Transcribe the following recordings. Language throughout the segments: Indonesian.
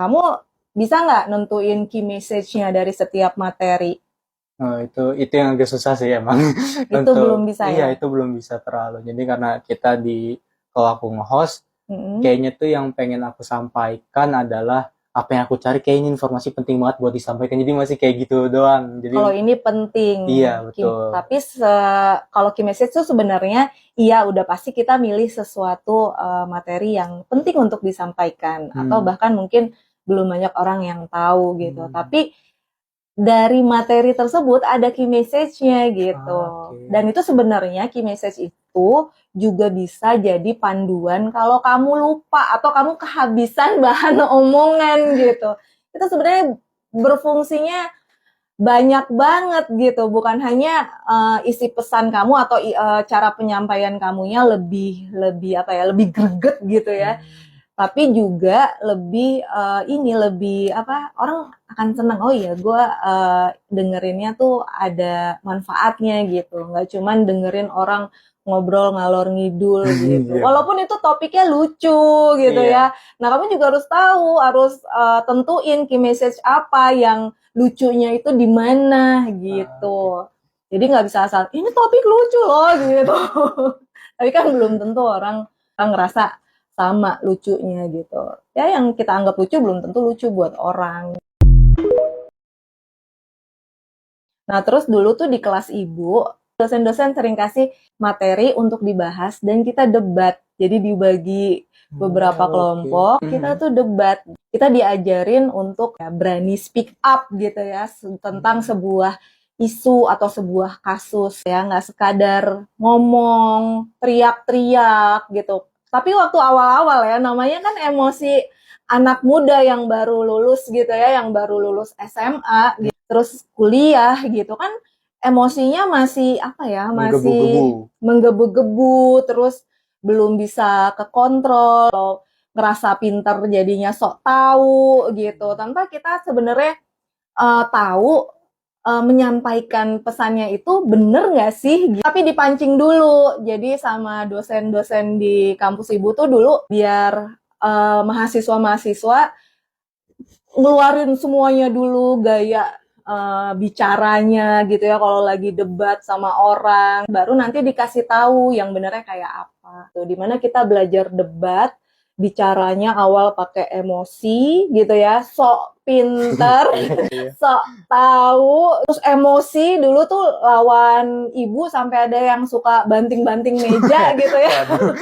Kamu bisa nggak nentuin key message-nya dari setiap materi? Oh, itu yang agak susah sih emang. Itu belum Untuk bisa iya ya? itu belum bisa terlalu. Jadi karena kita kalau aku nge-host, Mm-mm. kayaknya tuh yang pengen aku sampaikan adalah apa yang aku cari, kayaknya informasi penting banget buat disampaikan. Jadi masih kayak gitu doang. Jadi Kalau ini penting. iya betul. Tapi kalau key message itu sebenarnya iya udah pasti kita milih sesuatu materi yang penting untuk disampaikan atau Hmm. bahkan mungkin belum banyak orang yang tahu gitu. Hmm. Tapi dari materi tersebut ada key message-nya gitu. Oke. Dan itu sebenarnya key message itu juga bisa jadi panduan kalau kamu lupa atau kamu kehabisan bahan omongan gitu. Itu sebenarnya berfungsinya banyak banget gitu, bukan hanya isi pesan kamu atau cara penyampaian kamunya lebih lebih apa ya, lebih greget gitu ya. Tapi juga lebih apa, orang akan senang, oh iya gue dengerinnya tuh ada manfaatnya gitu, nggak cuman dengerin orang ngobrol ngalor ngidul gitu, Iya. walaupun itu topiknya lucu gitu Iya. ya. Nah kamu juga harus tahu, harus tentuin key message apa yang lucunya itu di mana Oke. gitu. Jadi nggak bisa asal ini topik lucu loh gitu. Tapi kan belum tentu orang ngerasa sama lucunya gitu. Ya yang kita anggap lucu belum tentu lucu buat orang. Nah terus dulu tuh di kelas ibu, dosen-dosen sering kasih materi untuk dibahas dan kita debat. Jadi dibagi beberapa Oh, oke. kelompok, kita tuh debat. Kita diajarin untuk ya, berani speak up gitu ya tentang sebuah isu atau sebuah kasus ya, nggak sekadar ngomong teriak-teriak gitu. Tapi waktu awal-awal ya, namanya kan emosi anak muda yang baru lulus gitu ya, yang baru lulus SMA gitu, terus kuliah gitu kan, emosinya masih apa ya, Menggebu-gebu. masih menggebu-gebu, terus belum bisa kekontrol, ngerasa pinter jadinya sok tahu gitu, tanpa kita sebenarnya tahu menyampaikan pesannya itu bener nggak sih? Tapi dipancing dulu. Jadi sama dosen-dosen di kampus ibu tuh dulu biar mahasiswa-mahasiswa ngeluarin semuanya dulu gaya bicaranya gitu ya kalau lagi debat sama orang, baru nanti dikasih tahu yang benernya kayak apa. Tuh dimana kita belajar debat, bicaranya awal pakai emosi gitu ya, sok pinter, Iya, iya. sok tahu, terus emosi dulu tuh lawan ibu sampai ada yang suka banting-banting meja gitu ya. Waduh.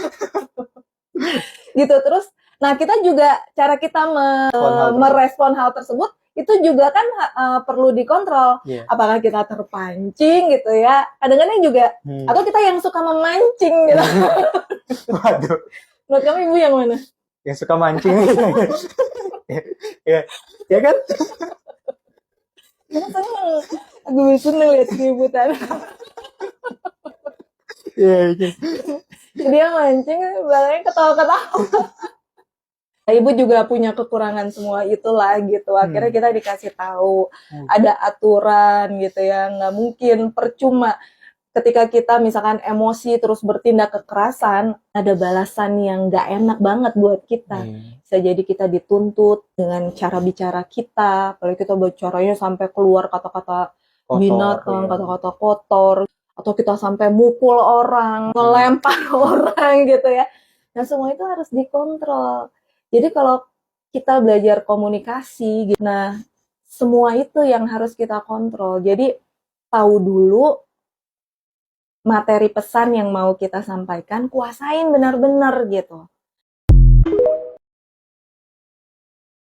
Gitu terus. Nah kita juga cara kita merespon hal tersebut itu juga kan perlu dikontrol. Iya. Apakah kita terpancing gitu ya? Kadang-kadang juga atau kita yang suka memancing gitu. Waduh. Menurut kamu ibu yang mana? Yang suka mancing. Ya, ya kan? Aku seneng. Aku seneng lihat keributan. Iya, iya. Dia mancing, belakangnya ketawa-ketawa. Ibu juga punya kekurangan semua itulah gitu. Akhirnya kita dikasih tahu ada aturan gitu ya. Nggak mungkin percuma ketika kita misalkan emosi terus bertindak kekerasan, ada balasan yang nggak enak banget buat kita. Bisa jadi kita dituntut dengan cara bicara kita. Kalau kita bicaranya sampai keluar kata-kata binatang, kata-kata kotor, atau kita sampai mukul orang, ngelempar orang gitu ya. Nah semua itu harus dikontrol. Jadi kalau kita belajar komunikasi, nah semua itu yang harus kita kontrol. Jadi tahu dulu materi pesan yang mau kita sampaikan, kuasain benar-benar gitu.